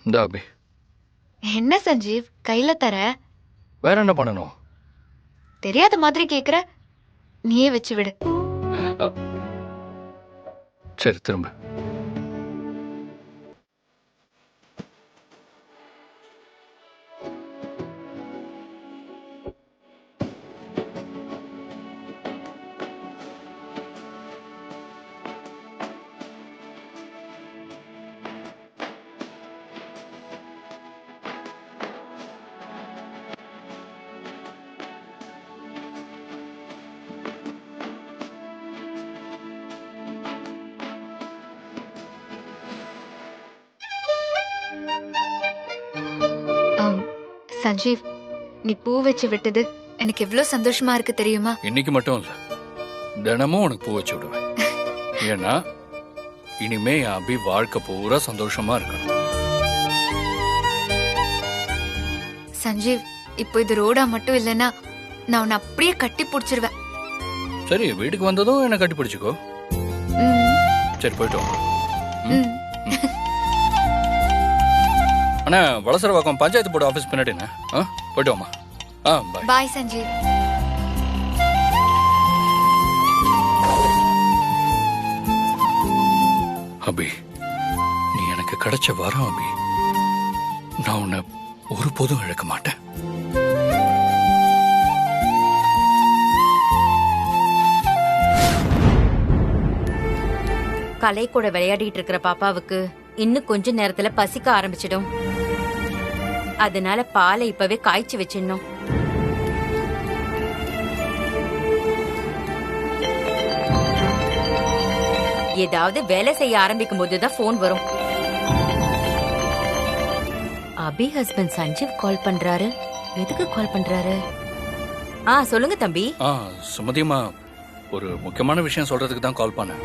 இந்த அபி, என்ன சஞ்சீவ் கையில தர? வேற என்ன பண்ணணும்? தெரியாத மாதிரி கேக்குற, நீயே வச்சு விடு. சரி, திரும்ப. சஞ்சீவ், நீ பூ வச்சு விட்டது எனக்கு எவ்வளவு சந்தோஷமா இருக்கு தெரியுமா? இன்னைக்கு மட்டும் இல்ல, தினமும் உனக்கு பூ வச்சு விடுவேன். ஏன்னா இனிமே என் அபி வாழ்க்கை பூரா சந்தோஷமா இருக்கணும். சஞ்சீவ், இப்போ இது ரோடா மட்டும் இல்லைன்னா நான் உன்னை அப்படியே கட்டி பிடிச்சிருவேன். சரி, வீட்டுக்கு வந்ததும் என்ன கட்டி பிடிச்சிக்கோ. சரி, போயிட்டு வா. அண்ணா, வளசரவாக்கம் பஞ்சாயத்து போர்டு ஆபீஸ் பின்னாடி என்ன? போயிட்டு வாமா. பாய். பாய் சஞ்சீவ். அபி, நீ எனக்கு கிடைச்ச வரம் அபி. நான் உன்னை ஒருபோதும் இழக்க மாட்டேன். கலை கூட விளையாடிட்டு இருக்கிற பாப்பாவுக்கு இன்னும் கொஞ்ச நேரத்துல பசிக்க ஆரம்பிச்சிடும். அதனால பாலை இப்பவே காய்ச்சி வச்சிடணும். ஏதாவது வேலை செய்ய ஆரம்பிக்கும் போதுதான் போன் வரும். அபி ஹஸ்பண்ட் சஞ்சீவ் கால் பண்றாரு. எதுக்கு கால் பண்றாரு? சொல்லுங்க தம்பி. சுமதியம்மா, ஒரு முக்கியமான விஷயம் சொல்றதுக்கு தான் கால் பண்ணேன்.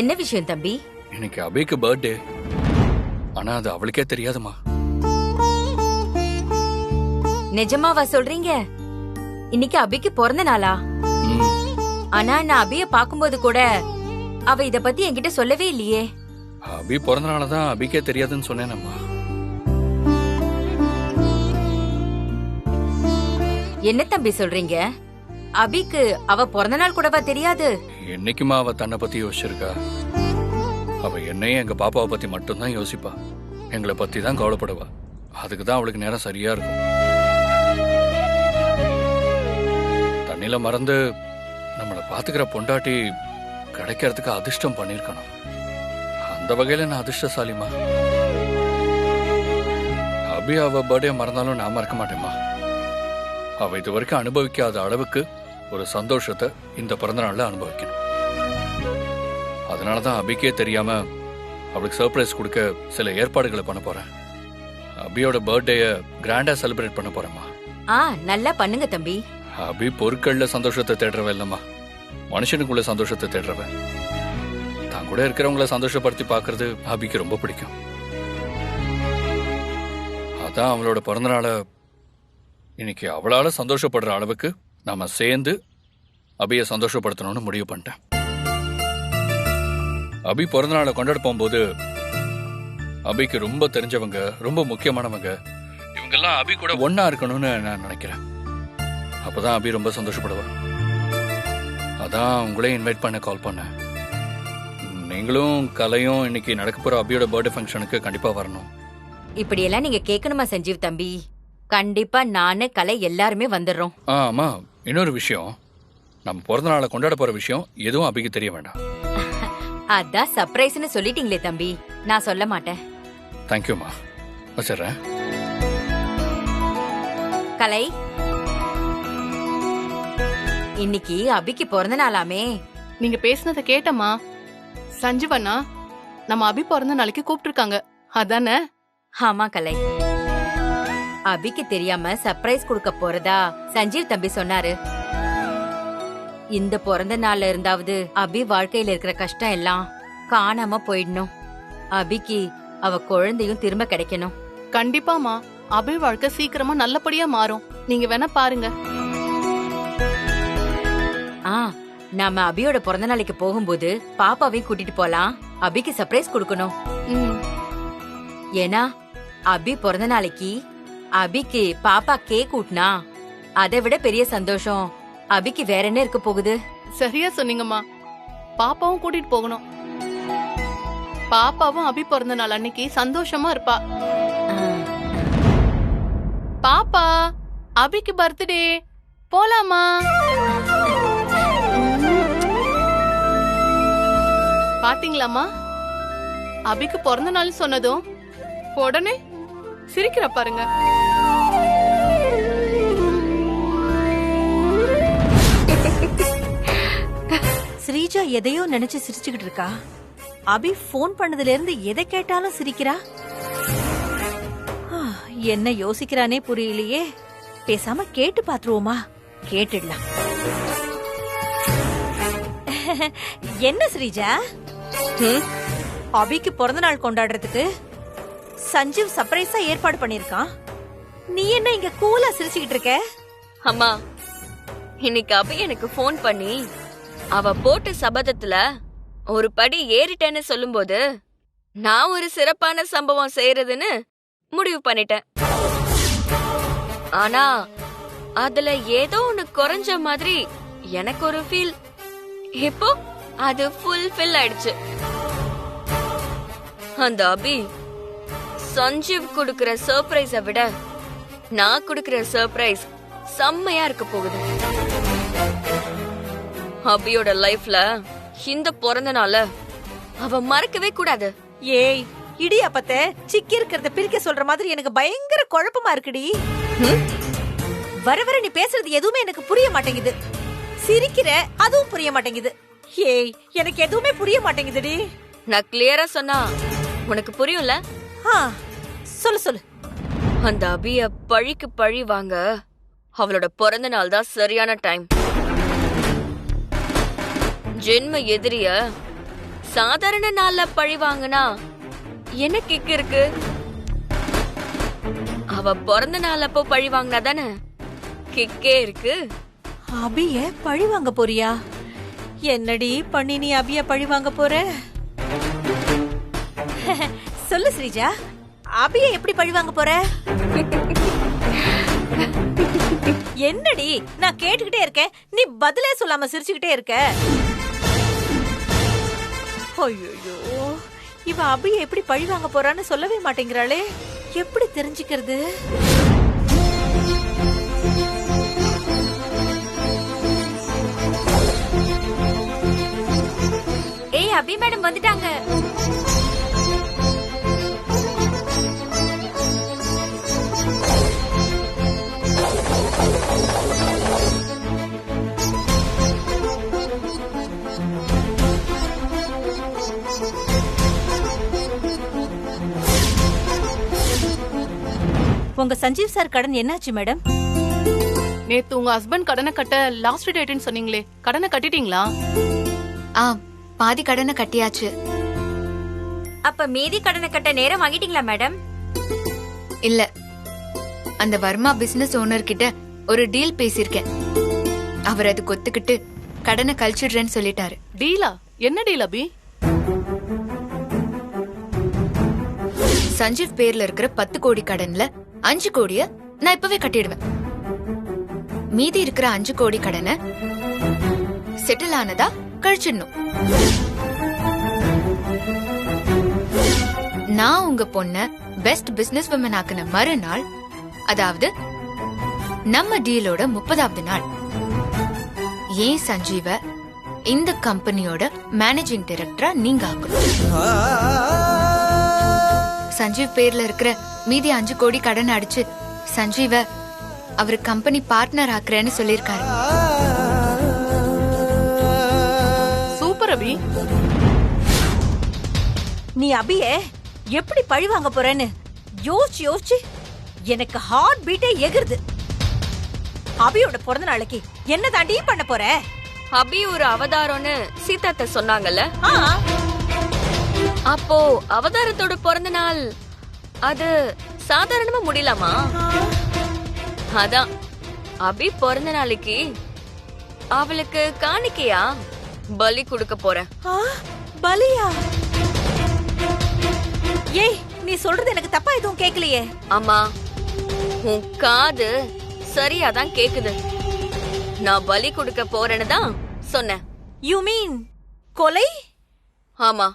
என்ன விஷயம் தம்பி? இன்னைக்கு அபிக்கு பர்த்டே. ஆனா அது அவளுக்கே தெரியாதுமா. நிஜமாவா சொல்றீங்க? இன்னைக்கு அபிக்கு பிறந்த நாளா? ஆனா நான் அபிய பாக்கும்போது கூட அவ இத பத்தி என்கிட்ட சொல்லவே இல்லையே. அபி பிறந்த நாளதான் அபிக்கே தெரியாதுன்னு சொன்னேனம்மா. என்ன தம்பி சொல்றீங்க? அபிக்கு அவ பிறந்த நாள் கூடவா தெரியாது? என்னைக்குமா அவ தன்னை பத்தி யோசிச்சிருக்கா? அவ என்னையும் எங்க பாப்பாவை பத்தி மட்டும்தான் யோசிப்பா. எங்களை பத்தி தான் கவலைப்படுவா. அதுக்குதான் அவளுக்கு நேரம் சரியா இருக்கும். தண்ணில மறந்து நம்மளை பாத்துக்கிற பொண்டாட்டி கிடைக்கிறதுக்கு அதிர்ஷ்டம் பண்ணிருக்கணும். அந்த வகையில நான் அதிர்ஷ்டசாலிமா. அபி அவ பர்த்டே மறந்தாலும் நான் மறக்க மாட்டேம்மா. அவ இது வரைக்கும் அனுபவிக்காத அளவுக்கு ஒரு சந்தோஷத்தை இந்த பிறந்த நாள்ல அனுபவிக்கணும். அதனாலதான் அபிக்கே தெரியாம அவளுக்கு சர்ப்ரைஸ் கொடுக்க சில ஏற்பாடுகளை பண்ண போறேன். அபியோட பர்த்டேய கிராண்டா செலிப்ரேட் பண்ண போறேம்மா. நல்லா பண்ணுங்க தம்பி. அபி பொருட்கள்ல சந்தோஷத்தை தேடுறவ இல்லம்மா, மனுஷனுக்குள்ள சந்தோஷத்தை தேடுறவ. தான் கூட இருக்கிறவங்கள சந்தோஷப்படுத்தி பாக்குறது அபிக்கு ரொம்ப பிடிக்கும். அதான் அவளோட பிறந்த நாளை இன்னைக்கு அவளால சந்தோஷப்படுற அளவுக்கு நாம சேர்ந்து அபியை சந்தோஷப்படுத்தணும்னு முடிவு பண்ணிட்டேன். அபி பிறந்த நாளை கொண்டாட போகும்போது அபிக்கு ரொம்ப தெரிஞ்சவங்க, ரொம்ப முக்கியமானவங்க, இவங்கெல்லாம் அபி கூட ஒன்னா இருக்கணும்னு நான் நினைக்கிறேன். அப்பதான் அபி ரொம்ப சந்தோஷப்படுவா. அதான் உங்களே இன்வைட் பண்ண கால் பண்ணேன். நீங்களும் கலையும் இன்னைக்கு நடக்க போற அபியோட பர்த்டே ஃபங்க்ஷனுக்கு கண்டிப்பா வரணும். இப்படி எல்லாம் நீங்க கேட்கணுமா சஞ்சீவ் தம்பி? கண்டிப்பா நானு கலை எல்லாருமே வந்துடுறோம். ஆமா, இன்னொரு விஷயம், நம்ம பிறந்த நாளை கொண்டாட போற விஷயம் எதுவும் அபிக்கு தெரிய வேண்டாம். அதான் சர்ப்ரைஸ்னு சொல்லிட்டீங்களே தம்பி, நான் சொல்ல மாட்டேன். தேங்க்யூமா, வச்சிடுறேன். கலை, இன்னைக்கு அபிக்கு பிறந்த நாளாமே. நீங்க பேசுனதை கேட்டமா சஞ்சீவண்ணா? நம்ம அபி பிறந்த நாளைக்கு கூப்பிட்டுருக்காங்க, அதானே? ஆமா கலை, அபிக்கு தெரியாம சர்ப்ரைஸ் கொடுக்க போறதா சஞ்சீவ் தம்பி சொன்னாரு. இந்த பிறந்த நாள்ல இருந்தாவது அபி வாழ்க்கையில இருக்கிற கஷ்டம் எல்லாம் காணாம போயிடணும். அபிக்கு அவ குழந்தையும் திரும்ப கிடைக்கணும். கண்டிப்பாமா, அபி வாழ்க்கை சீக்கிரமா நல்லபடியா மாறும். நீங்க வேணா பாருங்க. நாம அபியோட பிறந்த நாளைக்கு போகும்போது பாப்பாவையும் கூட்டிட்டு போலாம். அபிக்கு சர்ப்ரைஸ் கொடுக்கணும். ம். ஏன்னா அபி பிறந்த நாளைக்கு அபிக்கு பாப்பா கேக் ஊட்டினா அதை விட பெரிய சந்தோஷம் அபிக்கு வேற என்ன இருக்க போகுது? சரியா சொன்னீங்கம்மா. பாப்பாவும் கூட்டிட்டு போகணும். பாப்பாவும் அபி பிறந்த நாள் அன்னைக்கு சந்தோஷமா இருப்பா. பாப்பா, அபிக்கு பர்த்டே, போலாமா? பாத்தீங்களாமா, அபிக்கு பிறந்த நாள் சொன்னதும் உடனே சிரிக்கிற பாருங்க. ஸ்ரீஜா எதையோ நினைச்சு சிரிச்சுக்கிட்டு இருக்கா. அபி போன் பண்ணதுல இருந்து எதை கேட்டாலும் சிரிக்கிறா. என்ன யோசிக்கிறானே புரியலையே. பேசாம கேட்டு பாத்துருவோமா? கேட்டுடலாம். என்ன ஸ்ரீஜா, அபிக்கு பிறந்த நாள் கொண்டாடுறதுக்கு சஞ்சீவ் சர்ப்ரைஸா ஏற்பாடு பண்ணிருக்கான். நீ என்ன இங்க கூலா சிரிச்சுக்கிட்டு இருக்க? அம்மா, இன்னைக்கு அபி எனக்கு போன் பண்ணி அவ போட்ட சபதத்துல ஒரு படி ஏறிட்டேன்னு சொல்லும்போது நான் ஒரு சிறப்பான சம்பவம் செய்யறதுன்னு முடிவு பண்ணிட்டேன். ஆனா அதுல ஏதோ ஒண்ணு குறைஞ்ச மாதிரி எனக்கு ஒரு ஃபீல். இப்போ அது ஃபுல்ஃபில் ஆயிடுச்சு. அந்த அபி சஞ்சீவ் குடுக்கிற சர்ப்ரைஸ விட நான் குடுக்கிற சர்ப்ரைஸ் செம்மையா இருக்க போகுது. அபியோட லைஃப்ல இந்த பிறந்த நாள அவ மறக்கவே கூடாது. ஏய், இடியாப்பத்தை சிக்கி இருக்கிறத பிரிக்க சொல்ற மாதிரி எனக்கு பயங்கர குழப்பமா இருக்குடி. வர வர நீ பேசுறது எதுவுமே எனக்கு புரிய மாட்டேங்குது. சிரிக்கிற, அதுவும் புரிய மாட்டேங்குது. ஏய், எனக்கு எதுவுமே புரிய மாட்டேங்குதுடி. நான் கிளியரா சொன்னா உனக்கு புரியும்ல? சொல்லு சொல்லு. அந்த அபிய பழிக்கு பழி வாங்க அவளோட பிறந்த நாள் தான் சரியான டைம். ஜென்ம எதிரிய சாதாரண நாள்ல பழி வாங்கினா என்ன கிக்கு இருக்கு? அவ பிறந்த நாள் அப்போ பழி வாங்கினா தானே கிக்கே இருக்கு. அபிய பழி வாங்க போறியா? என்னடி பண்ணி நீ அபிய பழி வாங்க போற? சொல்லு ஸ்ரீஜா, அபிய எப்படி பழி வாங்க போற? என்னடி, நான் கேட்டுக்கிட்டே இருக்கேன், நீ பதிலே சொல்லாம சிரிச்சுக்கிட்டே இருக்க. ஐயோ, இவ அபிய எப்படி பழி வாங்க போறான்னு சொல்லவே மாட்டேங்கிறாளே. எப்படி தெரிஞ்சுக்கிறது? ஏய், அபி மேடம் வந்துட்டாங்க. உங்க சஞ்சீவ் சார் கடன் என்னாச்சு மேடம்? நேத்து உங்க ஹஸ்பண்ட் கடனை கட்ட லாஸ்ட் டேட்னு சொன்னீங்களே, கடனை கட்டிட்டீங்களா? பாதி கடனை கட்டியாச்சு. அப்ப மீதி கடனை கட்ட நேரம் வாங்கிட்டீங்களா மேடம்? இல்ல, அந்த வர்மா பிசினஸ் ஓனர் கிட்ட ஒரு டீல் பேசியிருக்கேன். அவர் அதுக்கு ஒத்துக்கிட்டு கடனை கழிச்சிடுறேன்னு சொல்லிட்டாரு. டீலா? என்ன டீல் அபி? சஞ்சீவ் பேர்ல இருக்கிற 10 கோடி கடன்ல 5 கோடிய நான் இப்பவே கட்டிடுவேன். மீதி இருக்கிற 5 கோடி கடனை செட்டில் ஆனதா கழிச்சிடணும். நான் உங்க பொண்ண பெஸ்ட் பிசினஸ் விமன் ஆக்குன மறுநாள், அதாவது நம்ம டீலோட 30வது நாள், ஏன் சஞ்சீவ இந்த கம்பெனியோட மேனேஜிங் டைரக்டரா நீங்க ஆக்கணும். சஞ்சீவ் பேர்ல இருக்கிற மீதி 5 கோடி கடன் அடிச்சு சஞ்சீவ அவர் கம்பெனி பார்ட்னர் ஆக்குறேன்னு சொல்லிருக்காரு. சூப்பர் அபி. நீ அபிய எப்படி பழி வாங்க போறேன்னு யோசிச்சு யோசிச்சு எனக்கு ஹார்ட் பீட்டே எகிருது. அபியோட பிறந்த நாளைக்கு என்ன தாண்டி பண்ண போற? அபி ஒரு அவதாரம்னு சீதாத்த சொன்னாங்கல்ல, அப்போ அவதாரத்தோட பிறந்த நாள் அது சாதாரணமா முடியலாமா? அதான் அபி பிறந்த நாளைக்கு அவளுக்கு காணிக்கையா பலி கொடுக்க போறேன். பலியா? சொல்றது எனக்கு தப்பா எதுவும் கேட்கலையே. அம்மா, உன் காது சரியா தான் கேக்குது. நான் பலி கொடுக்க போறேன்னு தான் சொன்னேன். யூ மீன் கொலை? ஆமா,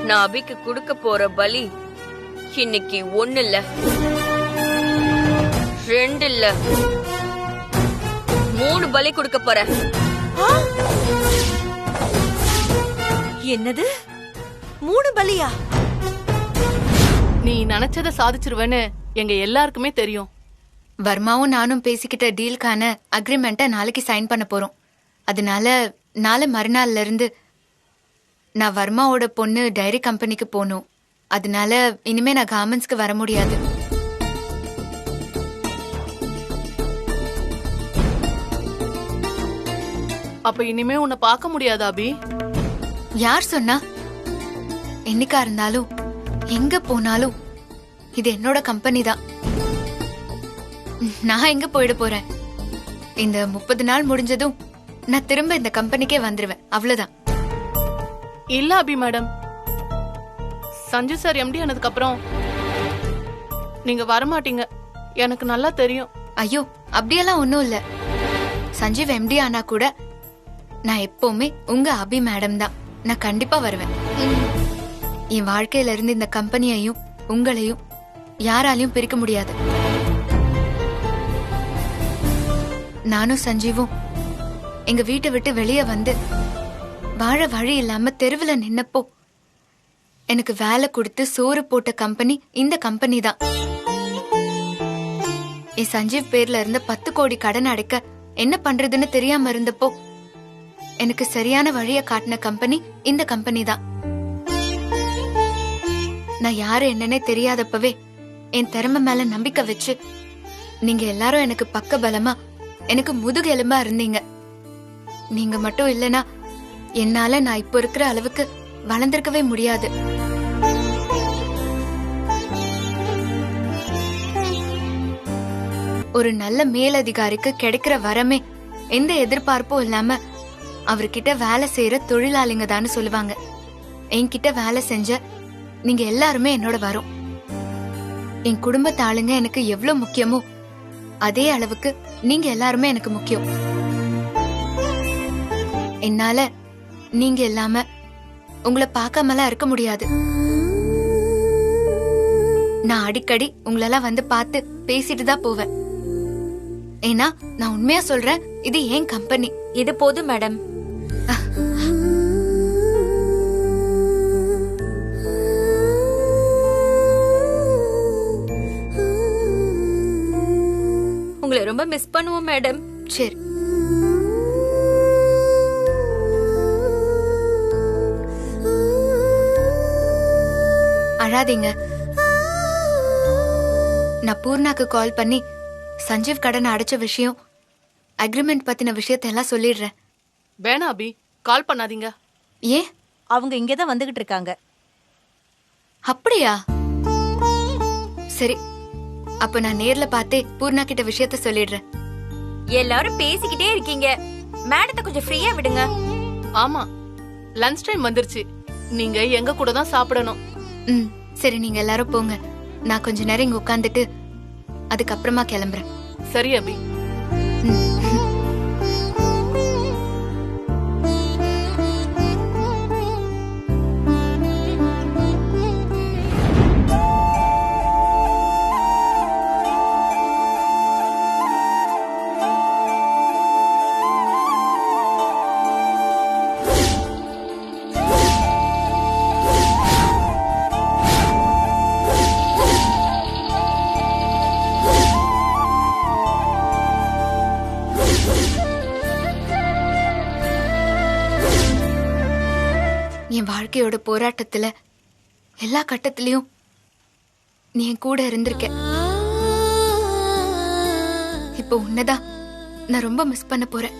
நான் அபிக்கு கொடுக்க போற பலி இன்னைக்கு 1 இல்ல, 2 இல்ல, 3 பலி கொடுக்க போறேன். என்னது 3 பலியா? நீ நினைச்சதை சாதிச்சிருவேன்னு எங்க எல்லாருக்குமே தெரியும். வர்மாவும் நானும் பேசிக்கிட்ட டீலுக்கான அக்ரிமெண்ட்டை நாளைக்கு சைன் பண்ண போறோம். அதனால நாளை மறுநாள்ல இருந்து நான் வர்மாவோட பொண்ணு டைரி கம்பெனிக்கு போகணும். அதனால இனிமே நான் கார்மெண்ட்ஸ்க்கு வர முடியாது. அப்ப இனிமே உன்னை பார்க்க முடியாது அபி. யார் சொன்னா? என்னைக்கா இருந்தாலும் எங்க போனாலும் இது என்னோட கம்பெனி தான். நான் எங்க போயிட போறேன்? இந்த 30 நாள் முடிஞ்சதும் நான் திரும்ப இந்த கம்பெனிக்கே வந்துருவேன், அவ்வளவுதான். இல்ல அபி மேடம், சஞ்சு சார் எம்டி ஆனதுக்கு அப்புறம் நீங்க வரமாட்டீங்க, எனக்கு நல்லா தெரியும். ஐயோ, அப்படியெல்லாம் ஒண்ணும் இல்ல. சஞ்சீவ் எம்டி ஆனா கூட நான் எப்பவுமே உங்க அபி மேடம் தான். நான் கண்டிப்பா வருவேன். என் வாழ்க்கையில இருந்து இந்த கம்பெனியையும் உங்களையும் யாராலையும் பிரிக்க முடியாது. நானும் சஞ்சீவும் எங்க வீட்டை விட்டு வெளியே வந்து வாழ வழி இல்லாம தெருவுல நின்னப்போ எனக்கு வேலை கொடுத்து சோறு போட்ட கம்பெனி இந்த கம்பெனி தான். என் சஞ்சீவ் பேர்ல இருந்த 10 கோடி கடன் அடைக்க என்ன பண்றதுன்னு தெரியாம இருந்தப்போ எனக்கு சரியான வழிய காட்டின கம்பெனி இந்த கம்பெனி தான். நான் யாரு என்னன்னே தெரியாதப்பவே என் திறமை மேல நம்பிக்கை வச்சு நீங்க எல்லாரும் எனக்கு பக்க பலமா, எனக்கு முதுகெலும்பா இருந்தீங்க. நீங்க மட்டும் இல்லனா என்னால நான் இப்ப இருக்கிற அளவுக்கு வளர்ந்திருக்கவே முடியாது. ஒரு நல்ல மேலதிகாரிக்கு கிடைக்கிற வரமே எந்த எதிர்பார்ப்பும் இல்லாம அவர்கிட்ட வேலை செய்யற தொழிலாளிங்க தான் சொல்லுவாங்க. என்கிட்ட வேலை செஞ்ச நீங்க எல்லாருமே என்னோட வரும். என் குடும்பத்து ஆளுங்க எனக்கு எவ்வளவு முக்கியமோ அதே அளவுக்கு நீங்க எல்லாருமே எனக்கு முக்கியம். என்னால நீங்க இல்லாம உங்களை பார்க்காமலாம் இருக்க முடியாது. நான் அடிக்கடி உங்களெல்லாம் வந்து பார்த்து பேசிட்டு தான் போவேன். ஏன்னா நான் உண்மையா சொல்றேன், இது ஏன் கம்பெனி. இது போதும் மேடம். உங்களை ரொம்ப மிஸ் பண்ணுவோம் மேடம். சரி, அழாதீங்க. நான் பூர்ணாக்கு கால் பண்ணி சஞ்சீவ் கடன் அடைச்ச விஷயம், அக்ரிமெண்ட் பத்தின விஷயத்தை எல்லாம் சொல்லிடுறேன். வேணா அபி, கால் பண்ணாதீங்க. ஏன்? அவங்க இங்கதான் வந்துகிட்டு இருக்காங்க. அப்படியா? சரி, அப்ப நான் நேர்ல பார்த்தே பூர்ணா கிட்ட விஷயத்த சொல்லிடுறேன். எல்லாரும் பேசிக்கிட்டே இருக்கீங்க, மேடத்தை கொஞ்சம் ஃப்ரீயா விடுங்க. ஆமா, லஞ்ச் டைம் வந்துருச்சு, நீங்க எங்க கூட தான் சாப்பிடணும். சரி, நீங்க எல்லாரும் போங்க. நான் கொஞ்ச நேரம் இங்க உட்காந்துட்டு அதுக்கப்புறமா கிளம்புறேன். சரி அபி. என் வாழ்க்கையோட போராட்டத்துல எல்லா கட்டத்திலயும் நீ என் கூட இருந்திருக்க. இப்போ உன்னதான் நான் ரொம்ப மிஸ் பண்ண போறேன்.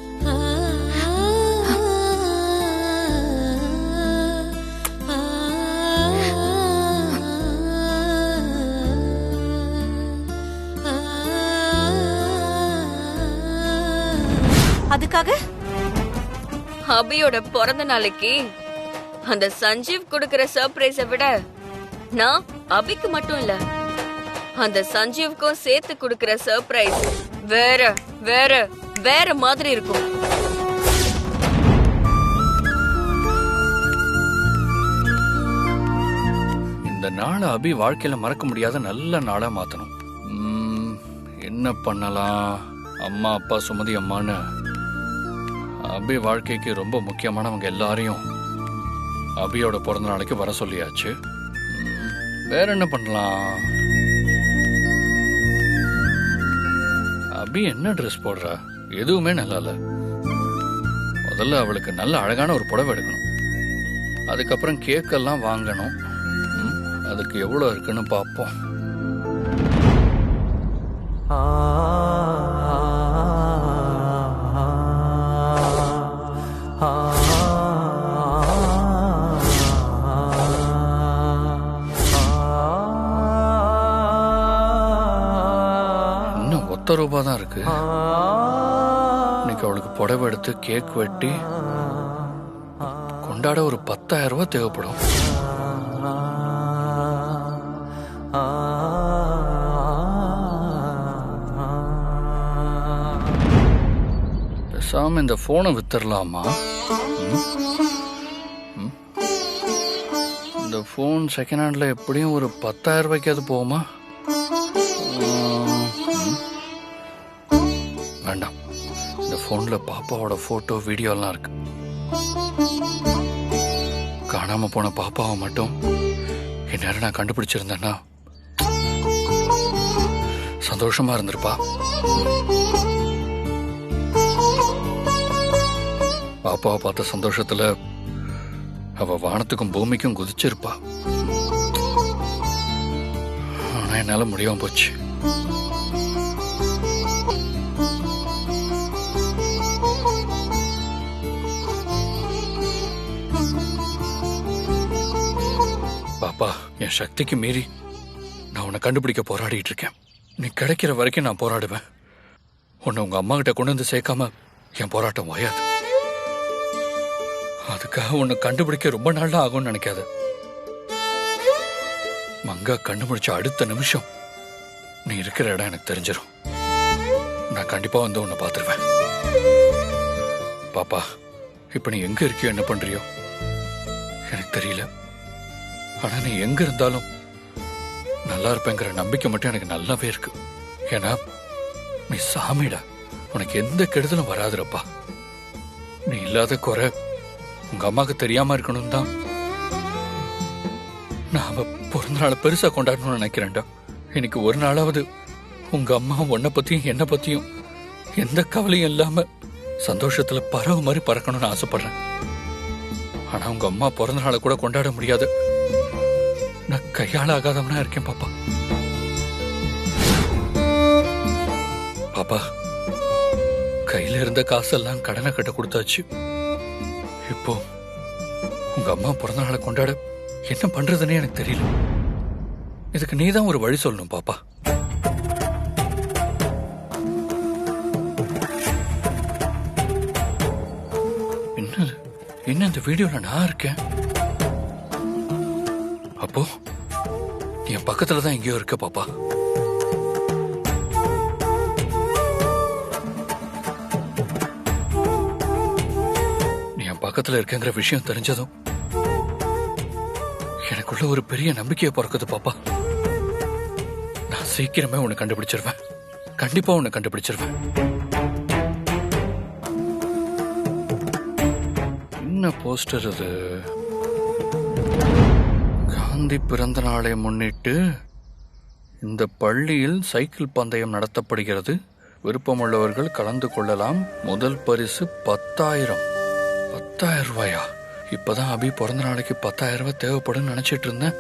அதுக்காக அபியோட பிறந்த நாளைக்கு அந்த சஞ்சீவ் கொடுக்கிற சர்ப்ரைஸை விட நான் அபிக்கு மட்டும் இல்ல, அந்த சஞ்சீவுக்கும் சேர்த்து கொடுக்கிற சர்ப்ரைஸ் வேற வேற வேற மாதிரி இருக்கும். இந்த நாளை அபி வாழ்க்கையில மறக்க முடியாத நல்ல நாளா மாத்தணும். என்ன பண்ணலாம்? அம்மா அப்பா சுமதி அம்மான்னு அபி வாழ்க்கைக்கு ரொம்ப முக்கியமானவங்க எல்லாரையும் அபியோட பிறந்த நாளைக்கு வர சொல்லியாச்சு. வேற என்ன பண்ணலாம்? அபி என்ன ட்ரெஸ் போடுறா? எதுவுமே நல்லா இல்ல. முதல்ல அவளுக்கு நல்ல அழகான ஒரு புடவை எடுக்கணும். அதுக்கப்புறம் கேக்கெல்லாம் வாங்கணும். அதுக்கு எவ்வளோ இருக்குன்னு பார்ப்போம். இன்னும் ₹10 தான் இருக்கு. இன்னைக்கு அவளுக்கு புடவை எடுத்து கேக் வெட்டி கொண்டாட ஒரு ₹10,000 தேவைப்படும். பேசாம இந்த போனை வித்துடலாமா? இந்த போன் செகண்ட் ஹேண்ட்ல எப்படியும் ஒரு ₹10,000 போகுமா? வேண்டாம். இந்த போன்ல பாப்பாவோட போட்டோ வீடியோ எல்லாம் இருக்கு. காணாம போன பாப்பாவை மட்டும் இந்நேரம் நான் கண்டுபிடிச்சிருந்தேன்னா சந்தோஷமா இருந்திருப்பா. பாப்பாவை பார்த்த சந்தோஷத்துல அவ வானத்துக்கும் பூமிக்கும் குதிச்சிருப்பா. ஆனா என்னால முடியாம போச்சு. பாப்பா, என் சக்திக்கு மீறி நான் உன்னை கண்டுபிடிக்க போராடிட்டு இருக்கேன். நீ கிடைக்கிற வரைக்கும் நான் போராடுவேன். உன்னை உங்க அம்மா கிட்ட கொண்டு வந்து சேர்க்காம என் போராட்டம் ஓயாது. அதுக்காக உன்னை கண்டுபிடிக்க ரொம்ப நாள் தான் ஆகும்னு நினைக்காத. மங்கா கண்டுபிடிச்ச அடுத்த நிமிஷம் நீ இருக்கிற இடம் எனக்கு தெரிஞ்சிடும். நான் கண்டிப்பா வந்து உன்னை பார்த்துருவேன். பாப்பா, இப்ப நீ எங்க இருக்கியோ என்ன பண்றியோ எனக்கு தெரியல. ஆனா நீ எங்க இருந்தாலும் நல்லா இருப்பேங்கிற நம்பிக்கை மட்டும் எனக்கு நல்லாவே இருக்கு. ஏன்னா நீ சாமிடா. உனக்கு எந்த கெடுதலும் வராதுரப்பா. நீ இல்லாத குறை உங்க அம்மாக்கு தெரியாம இருக்கணும் தான் நான் அவ பிறந்த நாளை பெருசா கொண்டாடணும்னு நினைக்கிறேன்டா. இன்னைக்கு ஒரு நாளாவது உங்க அம்மா உன்னை பத்தியும் என்ன பத்தியும் எந்த கவலையும் இல்லாம சந்தோஷத்துல பறவை மாதிரி பறக்கணும்னு ஆசைப்படுறேன். ஆனா உங்க அம்மா பிறந்த நாளை கூட கொண்டாட முடியாது. நான் கையால ஆகாதவனா இருக்கேன் பாப்பா. பாப்பா, கையில இருந்த காசெல்லாம் கடனை கட்ட கொடுத்தாச்சு. இப்போ உங்க அம்மா பிறந்த நாளை கொண்டாட என்ன பண்றதுன்னே எனக்கு தெரியல. இதுக்கு நீதான் ஒரு வழி சொல்லணும் பாப்பா. என்ன இந்த வீடியோல நான் இருக்கேன்? அப்போ என் பக்கத்துலதான் எங்கேயோ இருக்க பாப்பா. நீ என் பக்கத்துல இருக்கங்கிற விஷயம் தெரிஞ்சதும் எனக்குள்ள ஒரு பெரிய நம்பிக்கையை பிறக்குது பாப்பா. நான் சீக்கிரமே உன்னை கண்டுபிடிச்சிருவேன். கண்டிப்பா உன்னை கண்டுபிடிச்சிருவேன். என்ன போஸ்டர் அது? காந்தி பிறந்த நாளை முன்னிட்டு இந்த பள்ளியில் சைக்கிள் பந்தயம் நடத்தப்படுகிறது. விருப்பமுள்ளவர்கள் கலந்து கொள்ளலாம். முதல் பரிசு 10,000. 10,000 ரூபாயா? இப்பதான் அபி பிறந்த நாளைக்கு 10,000 ரூபாய் தேவைப்படும் நினைச்சிட்டு இருந்தேன்.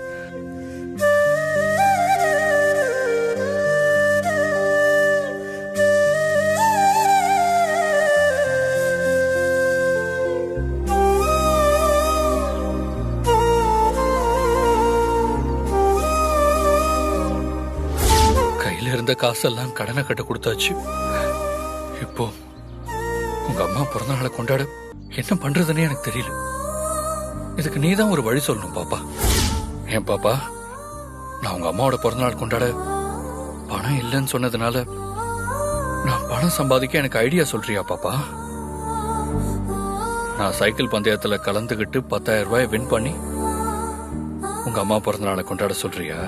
இருந்த காசெல்லாம் கடனை கட்ட கொடுத்தாச்சு. இப்போ உங்க அம்மா பிறந்த நாளை கொண்டாட என்ன பண்றதுன்னே எனக்கு தெரியல. இதுக்கு நீ தான் ஒரு வழி சொல்லணும் பாப்பா. ஏன் பாப்பா, நான் உங்க அம்மாவோட பிறந்தநாள் கொண்டாட பணம் இல்லைன்னு சொன்னதுனால நான் பணம் சம்பாதிக்க எனக்கு ஐடியா சொல்றியா பாப்பா? நான் சைக்கிள் பந்தயத்துல கலந்துகிட்டு 10,000 ரூபாய் வின் பண்ணி உங்க அம்மா பிறந்தநாளை கொண்டாட சொல்றியா?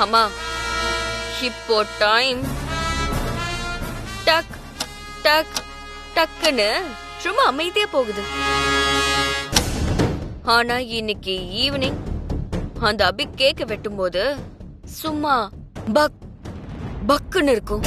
அம்மா, இப்போ டைம் டக் டக் டக்குன்னு சும்மா அமைதியா போகுது. ஆனா இன்னைக்கு ஈவினிங் அந்த அபி கேக்க வெட்டும்போது சும்மா பக் பக்குன்னு இருக்கும்.